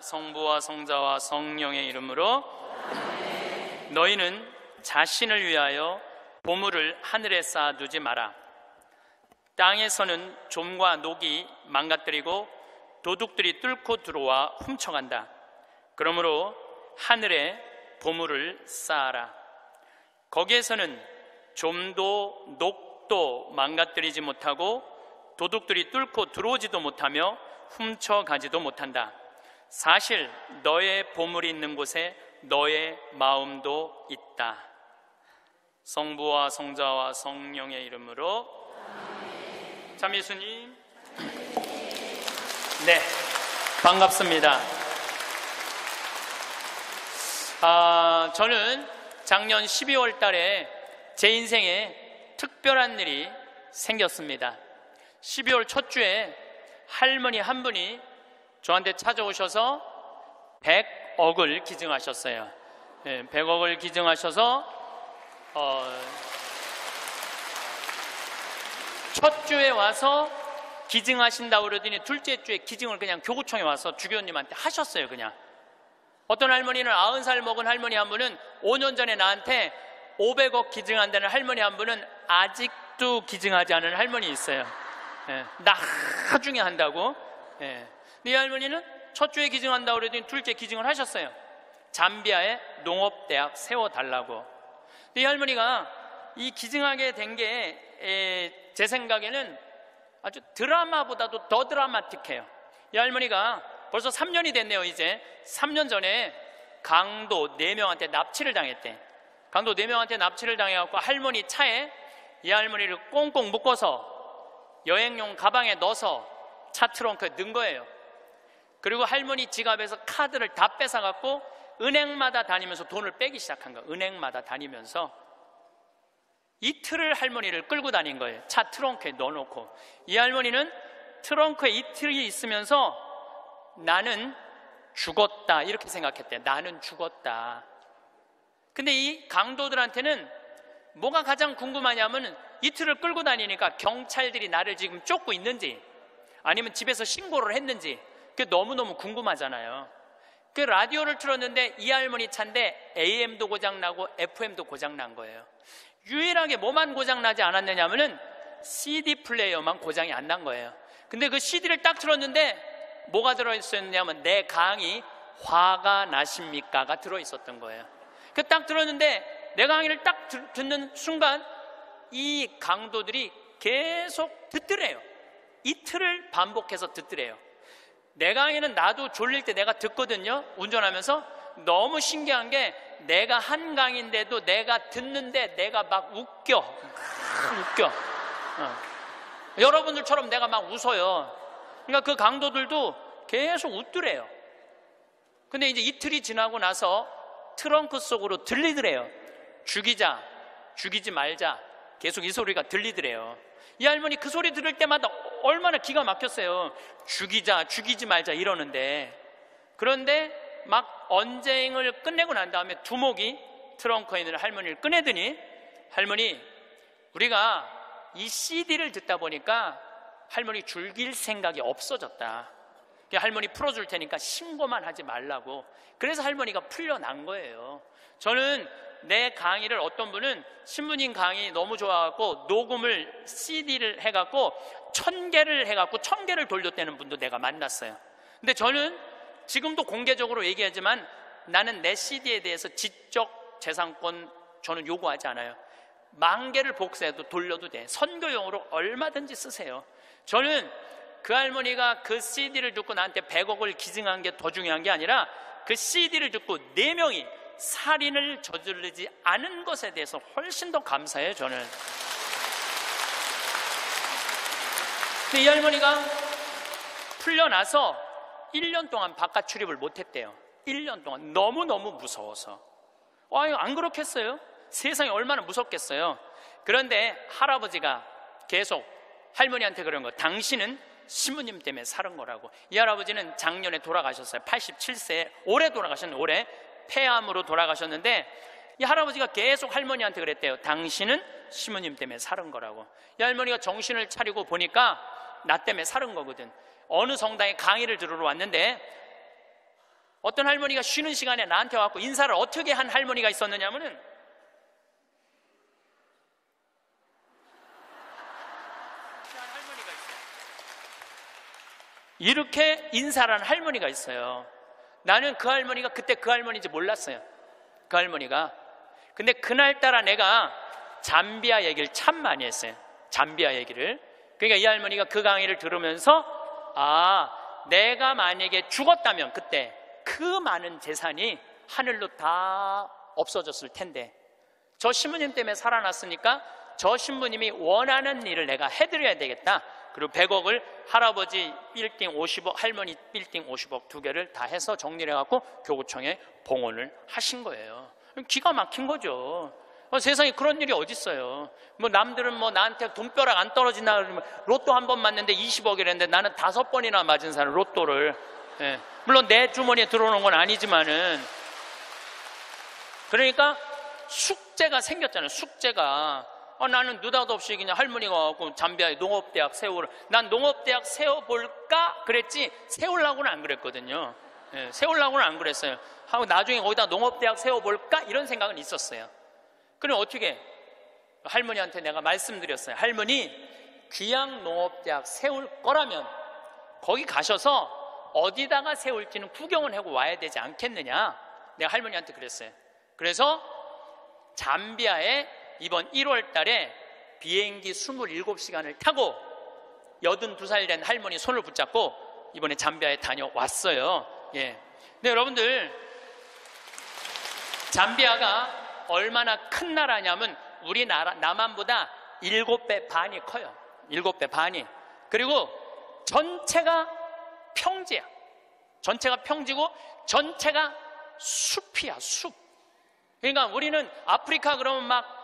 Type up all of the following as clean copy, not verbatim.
성부와 성자와 성령의 이름으로. 너희는 자신을 위하여 보물을 하늘에 쌓아두지 마라. 땅에서는 좀과 녹이 망가뜨리고 도둑들이 뚫고 들어와 훔쳐간다. 그러므로 하늘에 보물을 쌓아라. 거기에서는 좀도 녹도 망가뜨리지 못하고 도둑들이 뚫고 들어오지도 못하며 훔쳐가지도 못한다. 사실 너의 보물이 있는 곳에 너의 마음도 있다. 성부와 성자와 성령의 이름으로. 참 예수님, 네, 반갑습니다. 저는 작년 12월 달에 제 인생에 특별한 일이 생겼습니다. 12월 첫 주에 할머니 한 분이 저한테 찾아오셔서 100억을 기증하셨어요. 100억을 기증하셔서 첫 주에 와서 기증하신다고 그러더니 둘째 주에 기증을 그냥 교구청에 와서 주교님한테 하셨어요. 그냥 어떤 할머니는 90살 먹은 할머니 한 분은 5년 전에 나한테 500억 기증한다는 할머니 한 분은 아직도 기증하지 않은 할머니 있어요. 나중에 한다고. 이 할머니는 첫 주에 기증한다고 그러더니 둘째 기증을 하셨어요. 잠비아에 농업대학 세워달라고. 이 할머니가 이 기증하게 된 게 제 생각에는 아주 드라마보다도 더 드라마틱해요. 이 할머니가 벌써 3년이 됐네요. 이제 3년 전에 강도 4명한테 납치를 당했대. 강도 4명한테 납치를 당해갖고 할머니 차에 이 할머니를 꽁꽁 묶어서 여행용 가방에 넣어서 차 트렁크에 넣은 거예요. 그리고 할머니 지갑에서 카드를 다 뺏어갖고 은행마다 다니면서 돈을 빼기 시작한 거예요. 은행마다 다니면서 이틀을 할머니를 끌고 다닌 거예요. 차 트렁크에 넣어놓고. 이 할머니는 트렁크에 이틀이 있으면서 나는 죽었다 이렇게 생각했대. 나는 죽었다. 근데 이 강도들한테는 뭐가 가장 궁금하냐면 이틀을 끌고 다니니까 경찰들이 나를 지금 쫓고 있는지 아니면 집에서 신고를 했는지 그게 너무너무 궁금하잖아요. 그 라디오를 틀었는데 이 할머니 차인데 AM도 고장나고 FM도 고장난 거예요. 유일하게 뭐만 고장나지 않았느냐면은 CD 플레이어만 고장이 안 난 거예요. 근데 그 CD를 딱 틀었는데 뭐가 들어있었냐면 내 강의 화가 나십니까가 들어있었던 거예요. 그 딱 들었는데 내 강의를 딱 듣는 순간 이 강도들이 계속 듣더래요. 이틀을 반복해서 듣더래요. 내 강의는 나도 졸릴 때 내가 듣거든요. 운전하면서. 너무 신기한 게 내가 한 강의인데도 내가 듣는데 내가 막 웃겨. 여러분들처럼 내가 막 웃어요. 그러니까 그 강도들도 계속 웃더래요. 근데 이제 이틀이 지나고 나서 트렁크 속으로 들리더래요. 죽이자, 죽이지 말자. 계속 이 소리가 들리더래요. 이 할머니 그 소리 들을 때마다 얼마나 기가 막혔어요. 죽이자, 죽이지 말자 이러는데. 그런데 막 언쟁을 끝내고 난 다음에 두목이 트렁크에 있는 할머니를 꺼내더니 할머니, 우리가 이 CD를 듣다 보니까 할머니 죽일 생각이 없어졌다. 할머니 풀어줄 테니까 신고만 하지 말라고. 그래서 할머니가 풀려난 거예요. 저는 내 강의를 어떤 분은 신부님 강의 너무 좋아갖고 녹음을 CD를 해갖고 1000개를 해갖고 1000개를 돌렸다는 분도 내가 만났어요. 근데 저는 지금도 공개적으로 얘기하지만 나는 내 CD에 대해서 지적 재산권 저는 요구하지 않아요. 10,000개를 복사해도 돌려도 돼. 선교용으로 얼마든지 쓰세요. 저는 그 할머니가 그 CD를 듣고 나한테 100억을 기증한 게 더 중요한 게 아니라 그 CD를 듣고 4명이 살인을 저지르지 않은 것에 대해서 훨씬 더 감사해요. 저는. 근데 이 할머니가 풀려나서 1년 동안 바깥 출입을 못했대요. 1년 동안 너무너무 무서워서. 안 그렇겠어요? 세상이 얼마나 무섭겠어요? 그런데 할아버지가 계속 할머니한테 그런 거, 당신은 신부님 때문에 살은 거라고. 이 할아버지는 작년에 돌아가셨어요. 87세에 올해 돌아가셨는데, 올해 폐암으로 돌아가셨는데 이 할아버지가 계속 할머니한테 그랬대요. 당신은 신부님 때문에 살은 거라고. 이 할머니가 정신을 차리고 보니까 나 때문에 살은 거거든. 어느 성당에 강의를 들으러 왔는데 어떤 할머니가 쉬는 시간에 나한테 와서 인사를 어떻게 한 할머니가 있었느냐면은 이렇게 인사를 한 할머니가 있어요. 나는 그 할머니가 그때 그 할머니인지 몰랐어요. 그 할머니가. 근데 그날따라 내가 잠비아 얘기를 참 많이 했어요. 잠비아 얘기를. 그러니까 이 할머니가 그 강의를 들으면서 내가 만약에 죽었다면 그때 그 많은 재산이 하늘로 다 없어졌을 텐데 저 신부님 때문에 살아났으니까 저 신부님이 원하는 일을 내가 해드려야 되겠다. 그리고 100억을 할아버지 빌딩 50억, 할머니 빌딩 50억 두 개를 다 해서 정리를 해갖고 교구청에 봉헌을 하신 거예요. 기가 막힌 거죠. 세상에 그런 일이 어딨어요. 뭐 남들은 뭐 나한테 돈벼락 안 떨어지나 그러면 로또 한 번 맞는데 20억이랬는데 나는 5번이나 맞은 사람 로또를. 예. 물론 내 주머니에 들어오는 건 아니지만은 그러니까 숙제가 생겼잖아요. 숙제가. 나는 느닷없이 그냥 할머니가 와갖고 잠비아에 농업대학 세우라. 난 농업대학 세워볼까? 그랬지 세우려고는 안 그랬거든요. 예, 세우려고는 안 그랬어요. 하고 나중에 거기다 농업대학 세워볼까? 이런 생각은 있었어요. 그럼 어떻게? 할머니한테 내가 말씀드렸어요. 할머니, 귀양 농업대학 세울 거라면 거기 가셔서 어디다가 세울지는 구경을 하고 와야 되지 않겠느냐? 내가 할머니한테 그랬어요. 그래서 잠비아에 이번 1월 달에 비행기 27시간을 타고 82살 된 할머니 손을 붙잡고 이번에 잠비아에 다녀왔어요. 예. 근데 여러분들, 잠비아가 얼마나 큰 나라냐면 우리나라, 남한보다 7배 반이 커요. 7배 반이. 그리고 전체가 평지야. 전체가 평지고 전체가 숲이야, 숲. 그러니까 우리는 아프리카 그러면 막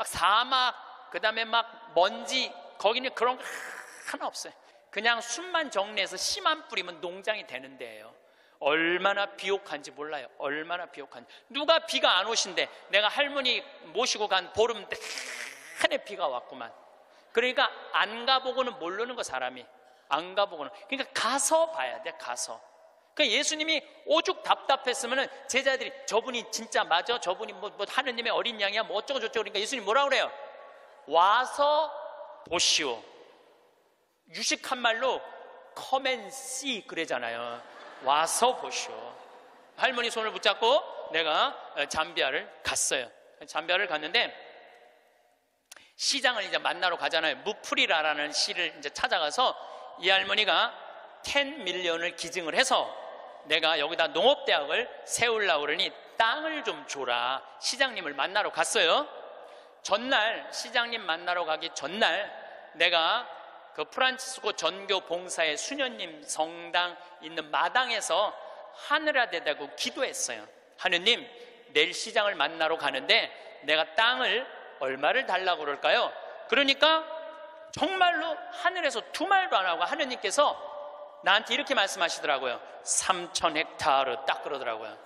사막, 그 다음에 막 먼지, 거기는 그런 거 하나 없어요. 그냥 숲만 정리해서 씨만 뿌리면 농장이 되는 데예요. 얼마나 비옥한지 몰라요. 얼마나 비옥한지. 누가 비가 안 오신대. 내가 할머니 모시고 간 보름 내내 비가 왔구만. 그러니까 안 가보고는 모르는 거, 사람이. 안 가보고는. 그러니까 가서 봐야 돼, 가서. 그러니까 예수님이 오죽 답답했으면은 제자들이 저분이 진짜 맞아? 저분이 뭐 하느님의 어린 양이야? 뭐 어쩌고 저쩌고. 그러니까 예수님 뭐라 그래요? 와서 보시오. 유식한 말로 come and see 그러잖아요. 와서 보시오. 할머니 손을 붙잡고 내가 잠비아를 갔어요. 잠비아를 갔는데 시장을 이제 만나러 가잖아요. 무프리라라는 시를 이제 찾아가서 이 할머니가 10밀리언을 기증을 해서 내가 여기다 농업대학을 세우려고 그러니 땅을 좀 줘라. 시장님을 만나러 갔어요. 전날, 시장님 만나러 가기 전날 내가 그 프란치스코 전교 봉사의 수녀님 성당 있는 마당에서 하늘에 대고 기도했어요. 하느님, 내일 시장을 만나러 가는데 내가 땅을 얼마를 달라고 그럴까요? 그러니까 정말로 하늘에서 두 말도 안 하고 하느님께서 나한테 이렇게 말씀하시더라고요. 3,000헥타르 딱 그러더라고요.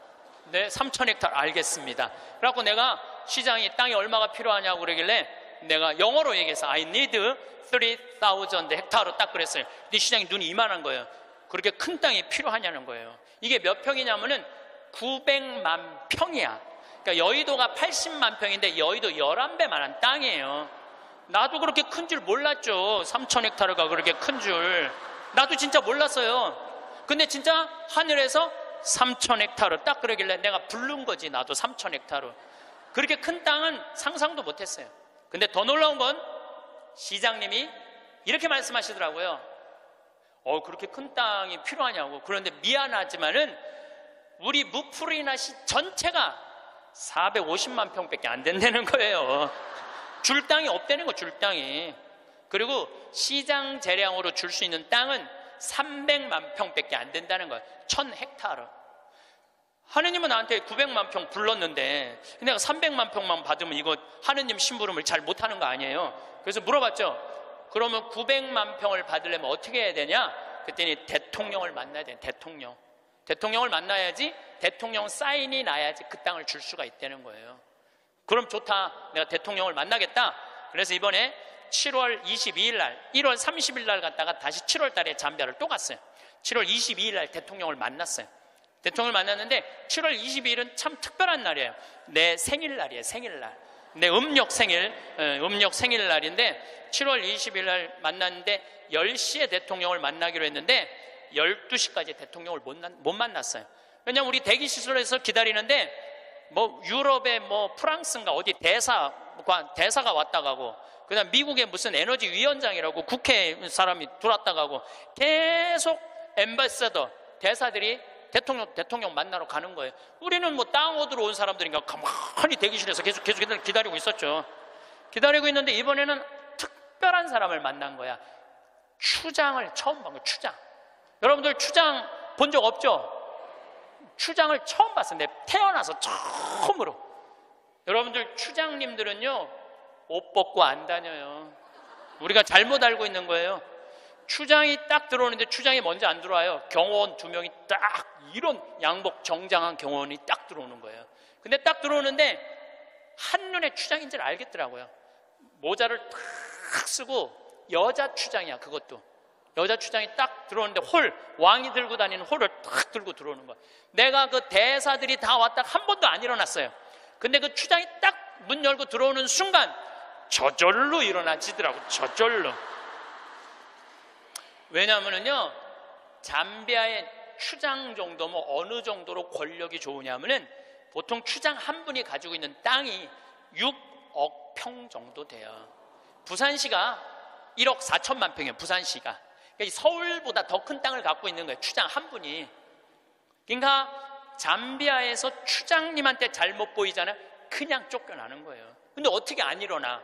네, 3,000헥타르 알겠습니다. 그래갖고 내가 시장이 땅이 얼마가 필요하냐고 그러길래 내가 영어로 얘기해서 I need 3,000 헥타르 딱 그랬어요. 근데 시장이 눈이 이만한 거예요. 그렇게 큰 땅이 필요하냐는 거예요. 이게 몇 평이냐면은 900만 평이야. 그러니까 여의도가 80만 평인데 여의도 11배만한 땅이에요. 나도 그렇게 큰 줄 몰랐죠. 3,000헥타르가 그렇게 큰 줄. 나도 진짜 몰랐어요. 근데 진짜 하늘에서 3,000헥타르 딱 그러길래 내가 부른 거지. 나도 3,000헥타르. 그렇게 큰 땅은 상상도 못했어요. 근데 더 놀라운 건 시장님이 이렇게 말씀하시더라고요. 그렇게 큰 땅이 필요하냐고. 그런데 미안하지만은 우리 무프리나시 전체가 450만 평밖에 안 된다는 거예요. 줄 땅이 없다는 거, 줄 땅이. 그리고 시장 재량으로 줄 수 있는 땅은 300만 평밖에 안 된다는 거예요. 1,000헥타르. 하느님은 나한테 900만 평 불렀는데 내가 300만 평만 받으면 이거 하느님 심부름을 잘 못하는 거 아니에요. 그래서 물어봤죠. 그러면 900만 평을 받으려면 어떻게 해야 되냐? 그랬더니 대통령을 만나야 돼. 대통령. 대통령을 만나야지 대통령 사인이 나야지 그 땅을 줄 수가 있다는 거예요. 그럼 좋다. 내가 대통령을 만나겠다. 그래서 이번에 7월 22일 날, 1월 30일 날 갔다가 다시 7월 달에 잠비아를 또 갔어요. 7월 22일 날 대통령을 만났어요. 대통령을 만났는데 7월 22일은 참 특별한 날이에요. 내 생일날이에요. 생일날. 내 음력 생일날인데 7월 20일 날 만났는데 10시에 대통령을 만나기로 했는데 12시까지 대통령을 못 만났어요. 왜냐면 우리 대기시설에서 기다리는데 뭐 유럽의 뭐 프랑스인가 어디 대사가 왔다 가고, 그다음 미국의 무슨 에너지 위원장이라고 국회 사람이 들어왔다 가고, 계속 엠바서더 대사들이 대통령 만나러 가는 거예요. 우리는 뭐 땅 얻으러 온 사람들인가 가만히 대기실에서 계속 기다리고 있었죠. 기다리고 있는데 이번에는 특별한 사람을 만난 거야. 추장을 처음 본 거예요. 추장. 여러분들 추장 본 적 없죠? 추장을 처음 봤어요. 내가 태어나서 처음으로. 여러분들 추장님들은요 옷 벗고 안 다녀요. 우리가 잘못 알고 있는 거예요. 추장이 딱 들어오는데 추장이 먼저 안 들어와요. 경호원 2명이 딱 이런 양복 정장한 경호원이 딱 들어오는 거예요. 근데 딱 들어오는데 한눈에 추장인 줄 알겠더라고요. 모자를 탁 쓰고 여자 추장이야. 그것도 여자 추장이 딱 들어오는데 왕이 들고 다니는 홀을 딱 들고 들어오는 거야. 내가 그 대사들이 다 왔다 한 번도 안 일어났어요. 근데 그 추장이 딱 문 열고 들어오는 순간 저절로 일어나지더라고. 저절로. 왜냐하면요 잠비아의 추장 정도면 어느 정도로 권력이 좋으냐면은 보통 추장 한 분이 가지고 있는 땅이 6억 평 정도 돼요. 부산시가 1억 4천만 평이에요. 부산시가. 그러니까 서울보다 더 큰 땅을 갖고 있는 거예요. 추장 한 분이. 그러니까 잠비아에서 추장님한테 잘못 보이잖아요. 그냥 쫓겨나는 거예요. 근데 어떻게 안 일어나?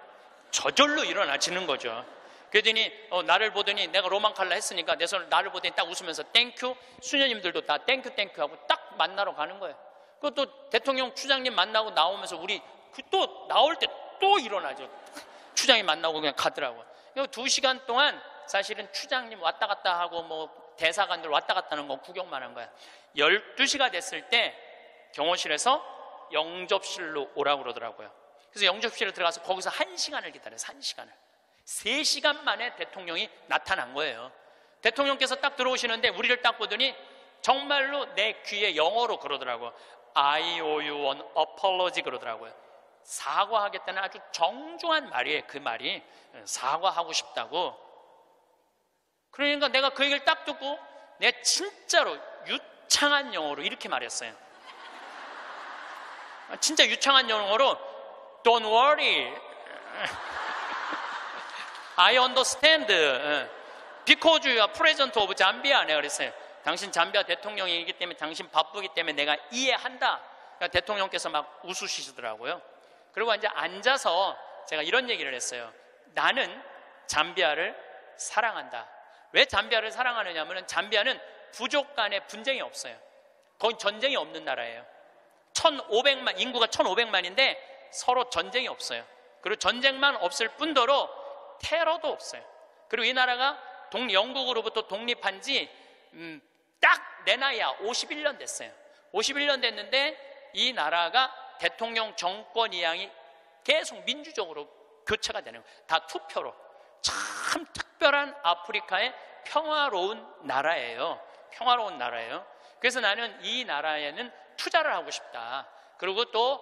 저절로 일어나지는 거죠. 그러더니 나를 보더니 내가 로망칼라 했으니까 내 손을 나를 보더니 딱 웃으면서 땡큐. 수녀님들도 다 땡큐 하고 딱 만나러 가는 거예요. 그것도 대통령 추장님 만나고 나오면서 우리 또 나올 때 또 일어나죠. 추장이 만나고 그냥 가더라고요. 2시간 동안 사실은 추장님 왔다 갔다 하고 뭐 대사관들 왔다 갔다 하는 거 구경만 한 거야. 12시가 됐을 때 경호실에서 영접실로 오라고 그러더라고요. 그래서 영접실에 들어가서 거기서 1시간을 기다려요. 1시간을. 3시간 만에 대통령이 나타난 거예요. 대통령께서 딱 들어오시는데 우리를 딱 보더니 정말로 내 귀에 영어로 그러더라고요. I owe you an apology 그러더라고요. 사과하겠다는 아주 정중한 말이에요. 그 말이 사과하고 싶다고. 그러니까 내가 그 얘기를 딱 듣고 내가 진짜로 유창한 영어로 이렇게 말했어요. 진짜 유창한 영어로 Don't worry, I understand because you are president of Zambia. 내가 그랬어요. 당신 잠비아 대통령이기 때문에 당신 바쁘기 때문에 내가 이해한다. 그러니까 대통령께서 막 웃으시더라고요. 그리고 이제 앉아서 제가 이런 얘기를 했어요. 나는 잠비아를 사랑한다. 왜 잠비아를 사랑하느냐 하면 잠비아는 부족 간에 분쟁이 없어요. 거기 전쟁이 없는 나라예요. 1,500만, 인구가 1,500만인데 서로 전쟁이 없어요. 그리고 전쟁만 없을 뿐더러 테러도 없어요. 그리고 이 나라가 영국으로부터 독립한 지 딱 내 나이야 51년 됐어요. 51년 됐는데 이 나라가 대통령 정권 이양이 계속 민주적으로 교체가 되는 거예요. 다 투표로. 참 특별한 아프리카의 평화로운 나라예요. 평화로운 나라예요. 그래서 나는 이 나라에는 투자를 하고 싶다. 그리고 또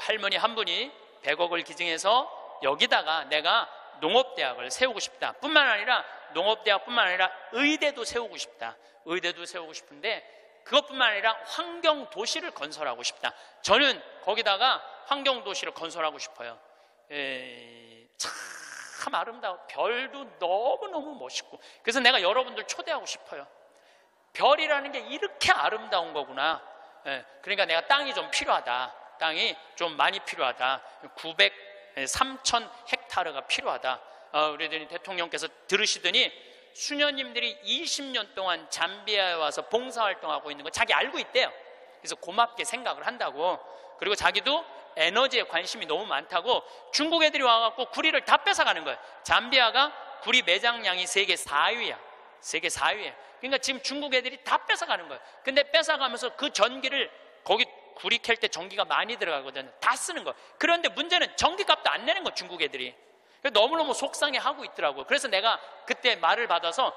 할머니 한 분이 100억을 기증해서 여기다가 내가 농업대학을 세우고 싶다. 뿐만 아니라 농업대학뿐만 아니라 의대도 세우고 싶다. 의대도 세우고 싶은데 그것뿐만 아니라 환경도시를 건설하고 싶다. 저는 거기다가 환경도시를 건설하고 싶어요. 참 아름다워. 별도 너무너무 멋있고. 그래서 내가 여러분들 초대하고 싶어요. 별이라는 게 이렇게 아름다운 거구나. 그러니까 내가 땅이 좀 필요하다. 땅이 좀 많이 필요하다. 3,000 헥타르가 필요하다. 우리 대통령께서 들으시더니 수녀님들이 20년 동안 잠비아에 와서 봉사활동하고 있는 거 자기 알고 있대요. 그래서 고맙게 생각을 한다고. 그리고 자기도 에너지에 관심이 너무 많다고 중국 애들이 와갖고 구리를 다 뺏어가는 거예요. 잠비아가 구리 매장량이 세계 4위야. 세계 4위에. 그러니까 지금 중국 애들이 다 뺏어가는 거예요. 근데 뺏어가면서 그 전기를 거기 구리 캘 때 전기가 많이 들어가거든요. 다 쓰는 거예요. 그런데 문제는 전기값도 안 내는 거예요. 중국 애들이. 너무너무 속상해하고 있더라고요. 그래서 내가 그때 말을 받아서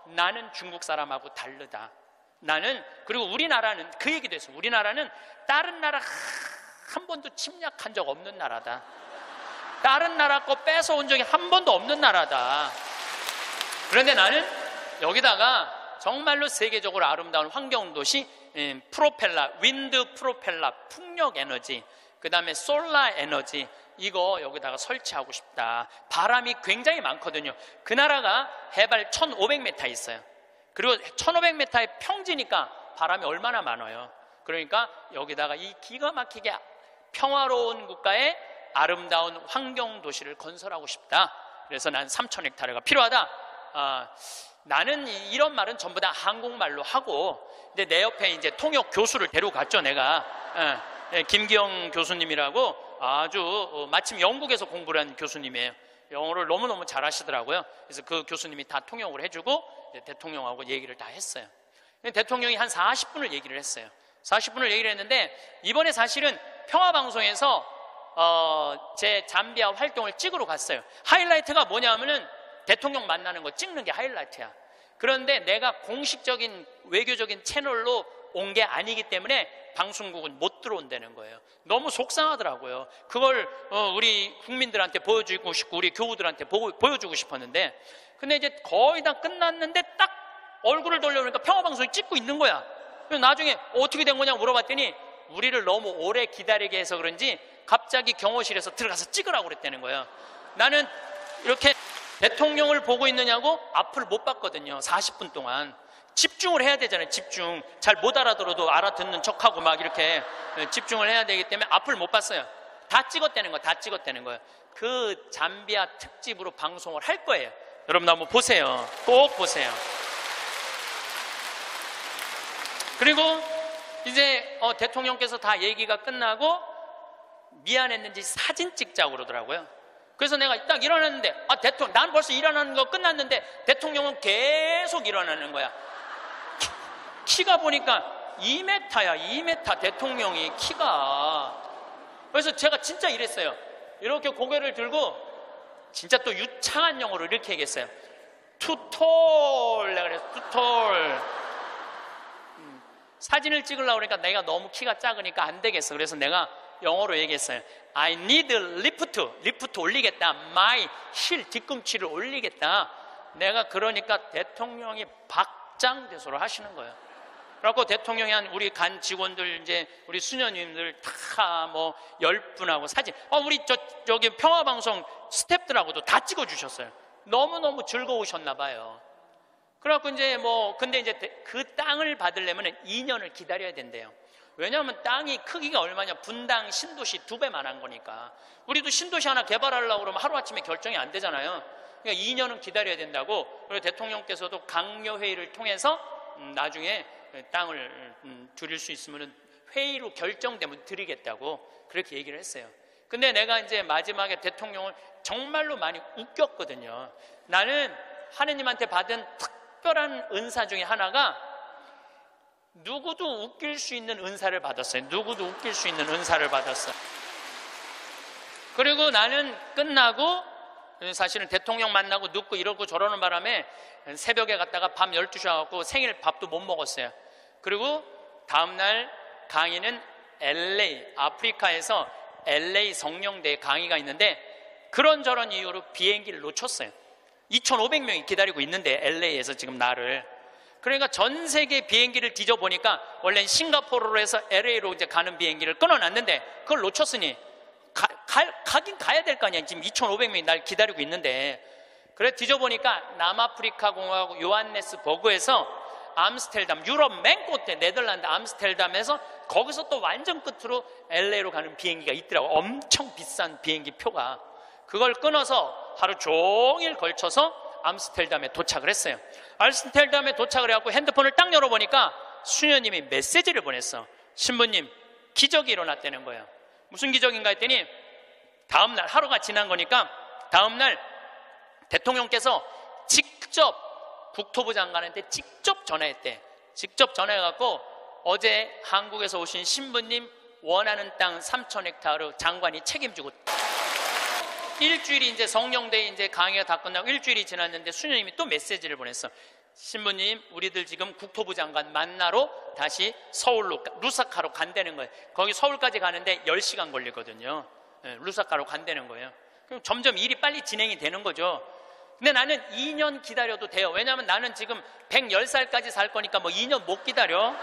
나는 중국 사람하고 다르다. 그리고 우리나라는 그 얘기도 했어요. 우리나라는 다른 나라 한 번도 침략한 적 없는 나라다. 다른 나라 거 뺏어온 적이 한 번도 없는 나라다. 그런데 나는 여기다가 정말로 세계적으로 아름다운 환경도시, 프로펠러, 윈드 프로펠러, 풍력 에너지, 그 다음에 솔라 에너지, 이거 여기다가 설치하고 싶다. 바람이 굉장히 많거든요. 그 나라가 해발 1500m 있어요. 그리고 1500m의 평지니까 바람이 얼마나 많아요. 그러니까 여기다가 이 기가 막히게 평화로운 국가에 아름다운 환경도시를 건설하고 싶다. 그래서 난 3000헥타르가 필요하다. 나는 이런 말은 전부 다 한국말로 하고, 근데 내 옆에 이제 통역 교수를 데려갔죠, 내가. 김기영 교수님이라고 아주 마침 영국에서 공부를 한 교수님이에요. 영어를 너무너무 잘하시더라고요. 그래서 그 교수님이 다 통역을 해주고 대통령하고 얘기를 다 했어요. 대통령이 한 40분을 얘기를 했어요. 40분을 얘기를 했는데, 이번에 사실은 평화방송에서 제 잠비아 활동을 찍으러 갔어요. 하이라이트가 뭐냐면은 대통령 만나는 거 찍는 게 하이라이트야. 그런데 내가 공식적인 외교적인 채널로 온 게 아니기 때문에 방송국은 못 들어온다는 거예요. 너무 속상하더라고요. 그걸 우리 국민들한테 보여주고 싶고 우리 교우들한테 보여주고 싶었는데, 근데 이제 거의 다 끝났는데 딱 얼굴을 돌려보니까 평화방송이 찍고 있는 거야. 그래서 나중에 어떻게 된 거냐고 물어봤더니 우리를 너무 오래 기다리게 해서 그런지 갑자기 경호실에서 들어가서 찍으라고 그랬다는 거예요. 나는 이렇게 대통령을 보고 있느냐고 앞을 못 봤거든요. 40분 동안 집중을 해야 되잖아요. 집중. 잘 못 알아들어도 알아듣는 척하고 막 이렇게 집중을 해야 되기 때문에 앞을 못 봤어요. 다 찍었다는 거예요. 다 찍었다는 거예요. 그 잠비아 특집으로 방송을 할 거예요. 여러분 한번 보세요. 꼭 보세요. 그리고 이제 대통령께서 다 얘기가 끝나고 미안했는지 사진 찍자고 그러더라고요. 그래서 내가 딱 일어났는데, 난 벌써 일어나는 거 끝났는데 대통령은 계속 일어나는 거야. 키가 보니까 2m야, 2m 대통령이 키가. 그래서 제가 진짜 이랬어요. 이렇게 고개를 들고 진짜 또 유창한 영어로 이렇게 얘기했어요. Too tall. 내가 그랬어. Too tall. 사진을 찍으려고 그러니까 내가 너무 키가 작으니까 안 되겠어. 그래서 내가 영어로 얘기했어요. I need lift 올리겠다. My 힐 뒤꿈치를 올리겠다. 내가 그러니까 대통령이 박장대소를 하시는 거예요. 그래갖고 대통령이 한 우리 간 직원들, 이제 우리 수녀님들 다 뭐 10분하고 사진, 우리 저기 평화방송 스태프들하고도 다 찍어주셨어요. 너무너무 즐거우셨나 봐요. 그래갖고 이제 근데 이제 그 땅을 받으려면 2년을 기다려야 된대요. 왜냐하면 땅이 크기가 얼마냐, 분당 신도시 2배만 한 거니까. 우리도 신도시 하나 개발하려고 그러면 하루아침에 결정이 안 되잖아요. 그러니까 2년은 기다려야 된다고. 그리고 대통령께서도 강요회의를 통해서 나중에 땅을 드릴 수 있으면 회의로 결정되면 드리겠다고 그렇게 얘기를 했어요. 근데 내가 이제 마지막에 대통령을 정말로 많이 웃겼거든요. 나는 하느님한테 받은 특별한 은사 중에 하나가 누구도 웃길 수 있는 은사를 받았어요. 누구도 웃길 수 있는 은사를 받았어요. 그리고 나는 끝나고 사실은 대통령 만나고 눕고 이러고 저러는 바람에 새벽에 갔다가 밤 12시에 와갖고 생일 밥도 못 먹었어요. 그리고 다음날 강의는 LA, 아프리카에서 LA 성령대에 강의가 있는데 그런저런 이유로 비행기를 놓쳤어요. 2,500명이 기다리고 있는데 LA에서 지금 나를. 그러니까 전 세계 비행기를 뒤져보니까 원래는 싱가포르로 해서 LA로 이제 가는 비행기를 끊어놨는데 그걸 놓쳤으니 가긴 가야 될 거 아니야. 지금 2,500명이 날 기다리고 있는데. 그래 뒤져보니까 남아프리카 공화국 요하네스버그에서 암스테르담, 유럽 맨 끝에 네덜란드 암스테르담에서 거기서 또 완전 끝으로 LA로 가는 비행기가 있더라고. 엄청 비싼 비행기 표가. 그걸 끊어서 하루 종일 걸쳐서 암스테르담에 도착을 했어요. 암스테르담에 도착을 해갖고 핸드폰을 딱 열어보니까 수녀님이 메시지를 보냈어. 신부님, 기적이 일어났다는 거예요. 무슨 기적인가 했더니 다음날, 하루가 지난 거니까 다음날 대통령께서 직접 국토부 장관한테 직접 전화했대. 직접 전화해갖고 어제 한국에서 오신 신부님 원하는 땅 3,000헥타르 장관이 책임지고. 일주일이 이제 성령대에 이제 강의가 다 끝나고 일주일이 지났는데 수녀님이 또 메시지를 보냈어. 신부님, 우리들 지금 국토부 장관 만나러 다시 서울로 루사카로 간다는 거예요. 거기 서울까지 가는데 10시간 걸리거든요. 루사카로 간다는 거예요. 그럼 점점 일이 빨리 진행이 되는 거죠. 근데 나는 2년 기다려도 돼요. 왜냐하면 나는 지금 110살까지 살 거니까 뭐 2년 못 기다려.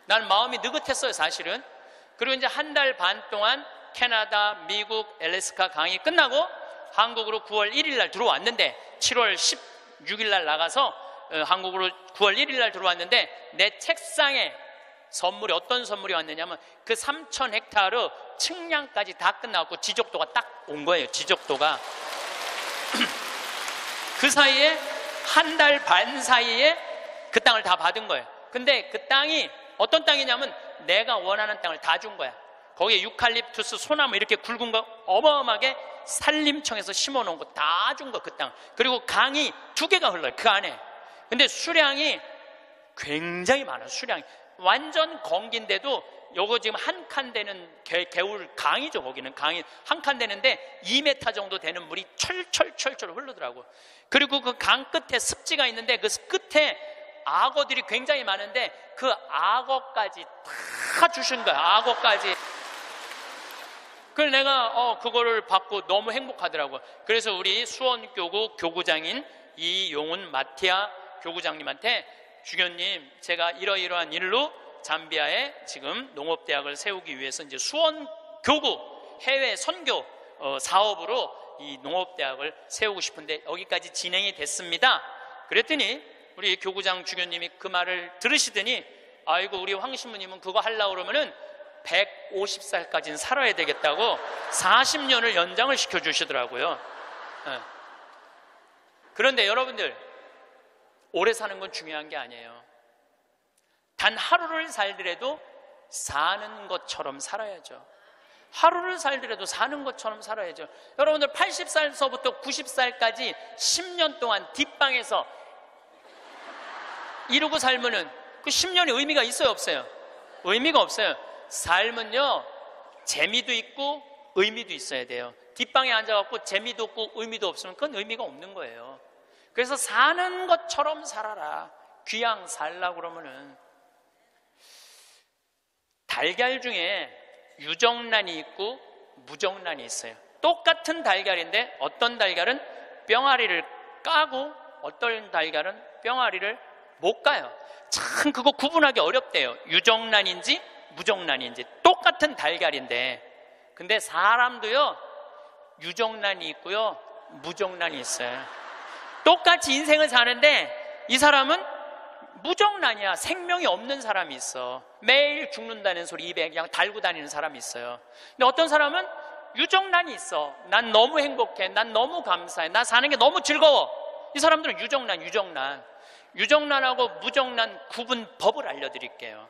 나는 마음이 느긋했어요, 사실은. 그리고 이제 한 달 반 동안 캐나다, 미국, 엘래스카 강의 끝나고 한국으로 9월 1일 날 들어왔는데, 7월 16일 날 나가서 한국으로 9월 1일 날 들어왔는데, 내 책상에 선물이, 어떤 선물이 왔느냐면 그 3,000헥타르 측량까지 다 끝나고 지적도가 딱 온 거예요. 지적도가. 그 사이에, 한 달 반 사이에 그 땅을 다 받은 거예요. 근데 그 땅이 어떤 땅이냐면 내가 원하는 땅을 다 준 거야. 거기에 유칼립투스, 소나무 이렇게 굵은 거 어마어마하게 산림청에서 심어놓은 거 다 준 거, 그 땅. 그리고 강이 2개가 흘러요, 그 안에. 근데 수량이 굉장히 많아요. 수량이 완전 건기인데도 요거 지금 한 칸 되는 개울 강이죠. 거기는 강이 한 칸 되는데 2m 정도 되는 물이 철철철철 흐르더라고. 그리고 그 강 끝에 습지가 있는데 그 끝에 악어들이 굉장히 많은데 그 악어까지 다 주신 거야. 악어까지. 그래서 내가 그거를 받고 너무 행복하더라고. 그래서 우리 수원교구 교구장인 이용훈 마티아 교구장님한테, 주교님, 제가 이러이러한 일로 잠비아에 지금 농업대학을 세우기 위해서 이제 수원교구 해외 선교 사업으로 이 농업대학을 세우고 싶은데 여기까지 진행이 됐습니다. 그랬더니 우리 교구장 주교님이 그 말을 들으시더니, 아이고, 우리 황 신부님은 그거 하려고 그러면은 150살까지는 살아야 되겠다고 40년을 연장을 시켜주시더라고요. 그런데 여러분들, 오래 사는 건 중요한 게 아니에요. 단 하루를 살더라도 사는 것처럼 살아야죠. 하루를 살더라도 사는 것처럼 살아야죠. 여러분들 80살서부터 90살까지 10년 동안 뒷방에서 이러고 살면은 그 10년의 의미가 있어요, 없어요? 의미가 없어요. 삶은요, 재미도 있고 의미도 있어야 돼요. 뒷방에 앉아갖고 재미도 없고 의미도 없으면 그건 의미가 없는 거예요. 그래서 사는 것처럼 살아라. 귀양 살라고 그러면은. 달걀 중에 유정란이 있고 무정란이 있어요. 똑같은 달걀인데 어떤 달걀은 뿅아리를 까고 어떤 달걀은 뿅아리를 못 까요. 참 그거 구분하기 어렵대요. 유정란인지 무정란인지. 똑같은 달걀인데. 근데 사람도요, 유정란이 있고요, 무정란이 있어요. 똑같이 인생을 사는데 이 사람은 무정란이야. 생명이 없는 사람이 있어. 매일 죽는다는 소리 입에 그냥 달고 다니는 사람이 있어요. 근데 어떤 사람은 유정란이 있어. 난 너무 행복해. 난 너무 감사해. 나 사는 게 너무 즐거워. 이 사람들은 유정란. 유정란하고 무정란 구분법을 알려드릴게요.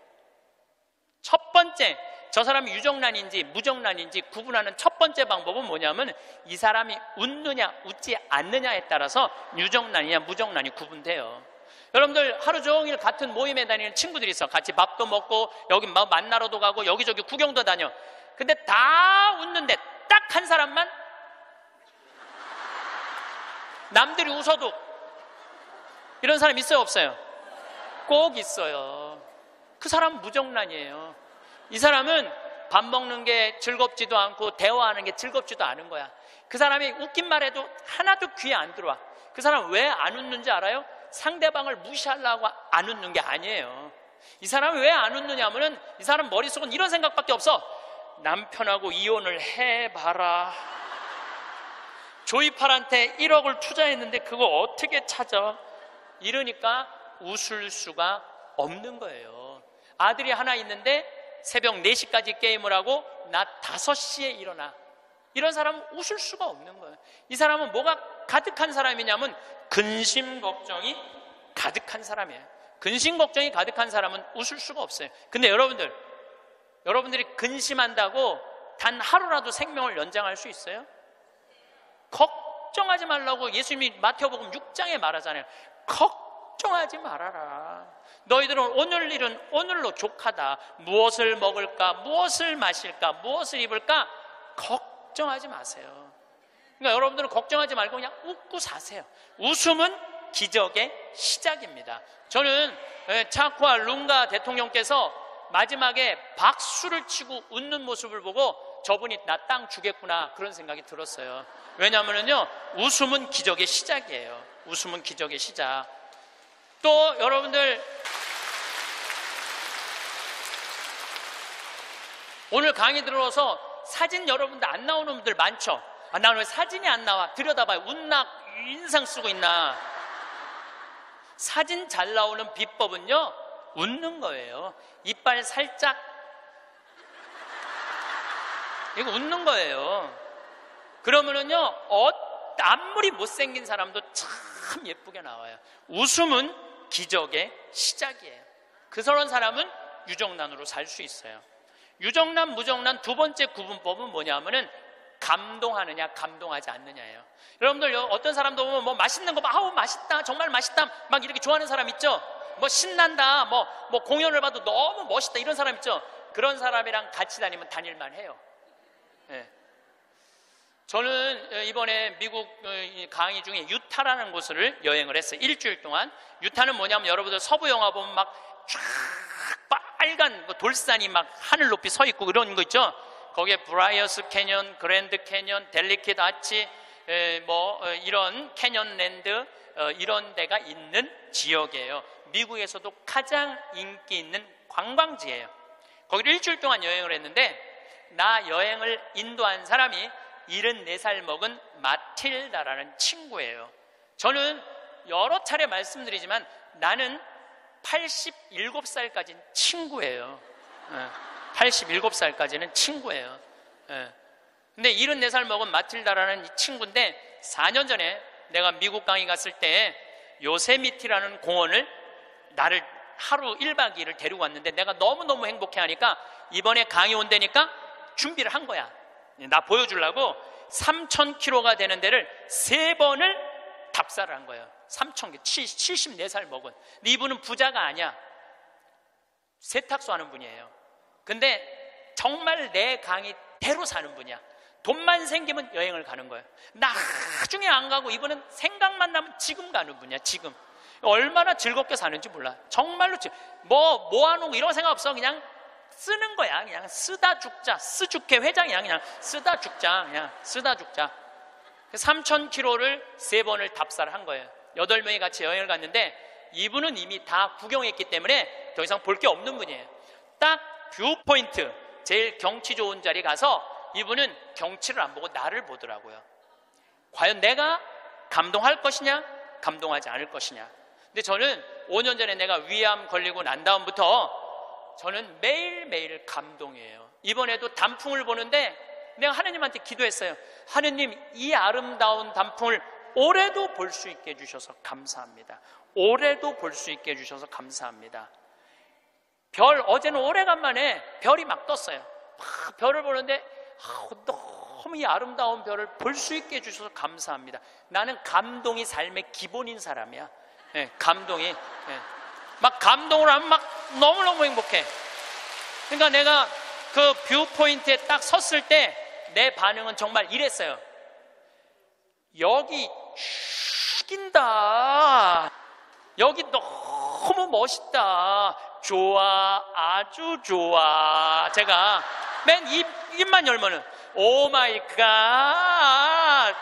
첫 번째, 저 사람이 유정란인지 무정란인지 구분하는 첫 번째 방법은 뭐냐면, 이 사람이 웃느냐 웃지 않느냐에 따라서 유정란이냐 무정란이 구분돼요. 여러분들 하루 종일 같은 모임에 다니는 친구들이 있어. 같이 밥도 먹고 여기 뭐 만나러도 가고 여기저기 구경도 다녀. 근데 다 웃는데 딱 한 사람만 남들이 웃어도, 이런 사람 있어요, 없어요? 꼭 있어요. 그 사람은 무정란이에요. 이 사람은 밥 먹는 게 즐겁지도 않고 대화하는 게 즐겁지도 않은 거야. 그 사람이 웃긴 말해도 하나도 귀에 안 들어와. 그 사람은 왜 안 웃는지 알아요? 상대방을 무시하려고 안 웃는 게 아니에요. 이 사람이 왜 안 웃느냐 하면은, 이 사람 머릿속은 이런 생각밖에 없어. 남편하고 이혼을 해봐라. 조이팔한테 1억을 투자했는데 그거 어떻게 찾아? 이러니까 웃을 수가 없는 거예요. 아들이 하나 있는데 새벽 4시까지 게임을 하고 낮 5시에 일어나. 이런 사람은 웃을 수가 없는 거예요. 이 사람은 뭐가 가득한 사람이냐면 근심 걱정이 가득한 사람이에요. 근심 걱정이 가득한 사람은 웃을 수가 없어요. 근데 여러분들이 근심한다고 단 하루라도 생명을 연장할 수 있어요? 걱정하지 말라고 예수님이 마태복음 6장에 말하잖아요. 걱정하지 말아라. 너희들은 오늘 일은 오늘로 족하다. 무엇을 먹을까, 무엇을 마실까, 무엇을 입을까 걱정하지 마세요. 그러니까 여러분들은 걱정하지 말고 그냥 웃고 사세요. 웃음은 기적의 시작입니다. 저는 차쿠아 룽가 대통령께서 마지막에 박수를 치고 웃는 모습을 보고 저분이 나 땅 주겠구나 그런 생각이 들었어요. 왜냐하면요, 웃음은 기적의 시작이에요. 웃음은 기적의 시작. 또 여러분들 오늘 강의 들어서 사진 여러분들 안 나오는 분들 많죠? 아, 나는 왜 사진이 안 나와? 들여다봐요. 웃나 인상 쓰고 있나? 사진 잘 나오는 비법은요, 웃는 거예요. 이빨 살짝, 이거 웃는 거예요. 그러면은요, 아무리 못생긴 사람도 참 예쁘게 나와요. 웃음은 기적의 시작이에요. 그런 사람은 유정란으로 살 수 있어요. 유정란, 무정란 두 번째 구분법은 뭐냐면은 감동하느냐, 감동하지 않느냐예요. 여러분들 어떤 사람도 보면 뭐 맛있는 거 막, 아우 맛있다, 정말 맛있다, 막 이렇게 좋아하는 사람 있죠? 뭐 신난다, 뭐 공연을 봐도 너무 멋있다, 이런 사람 있죠? 그런 사람이랑 같이 다니면 다닐만 해요. 네. 저는 이번에 미국 강의 중에 유타라는 곳을 여행을 했어요. 일주일 동안. 유타는 뭐냐면 여러분들 서부 영화 보면 막 쫙 빨간 돌산이 막 하늘 높이 서 있고 그런 거 있죠? 거기에 브라이어스 캐년, 그랜드 캐년, 델리킷 아치, 이런 캐년랜드, 이런 데가 있는 지역이에요. 미국에서도 가장 인기 있는 관광지예요. 거기를 일주일 동안 여행을 했는데, 나 여행을 인도한 사람이 74살 먹은 마틸다라는 친구예요. 저는 여러 차례 말씀드리지만 나는 87살까지는 친구예요. 87살까지는 친구예요. 근데 74살 먹은 마틸다라는 이 친구인데 4년 전에 내가 미국 강의 갔을 때 요세미티라는 공원을 나를 하루 1박 2일을 데리고 왔는데 내가 너무너무 행복해하니까 이번에 강의 온다니까 준비를 한 거야. 나 보여주려고 3,000km가 되는 데를 3번을 답사를 한 거예요. 3,000km, 74살 먹은. 근데 이분은 부자가 아니야. 세탁소 하는 분이에요. 근데 정말 내 강의대로 사는 분이야. 돈만 생기면 여행을 가는 거예요. 나중에 안 가고 이분은 생각만 나면 지금 가는 분이야. 지금 얼마나 즐겁게 사는지 몰라. 정말로 모아놓고 이런 생각 없어. 그냥 쓰는 거야. 그냥 쓰다 죽자. 스주케 회장이야. 그냥 쓰다 죽자. 그냥 쓰다 죽자. 3,000km를 3번을 답사를 한 거예요. 8명이 같이 여행을 갔는데 이분은 이미 다 구경했기 때문에 더 이상 볼 게 없는 분이에요. 딱 뷰포인트, 제일 경치 좋은 자리 가서 이분은 경치를 안 보고 나를 보더라고요. 과연 내가 감동할 것이냐, 감동하지 않을 것이냐. 근데 저는 5년 전에 내가 위암 걸리고 난 다음부터 저는 매일매일 감동이에요. 이번에도 단풍을 보는데 내가 하느님한테 기도했어요. 하느님, 이 아름다운 단풍을 올해도 볼 수 있게 해주셔서 감사합니다. 올해도 볼 수 있게 해주셔서 감사합니다. 어제는 오래간만에 별이 막 떴어요. 막 별을 보는데 너무 이 아름다운 별을 볼 수 있게 해주셔서 감사합니다. 나는 감동이 삶의 기본인 사람이야. 네, 감동이. 네. 막 감동을 하면 막 너무너무 행복해. 그러니까 내가 그 뷰포인트에 딱 섰을 때 내 반응은 정말 이랬어요. 여기 죽인다. 여기 너무 멋있다. 좋아, 아주 좋아. 제가 맨 입만 열면은 오 마이 갓.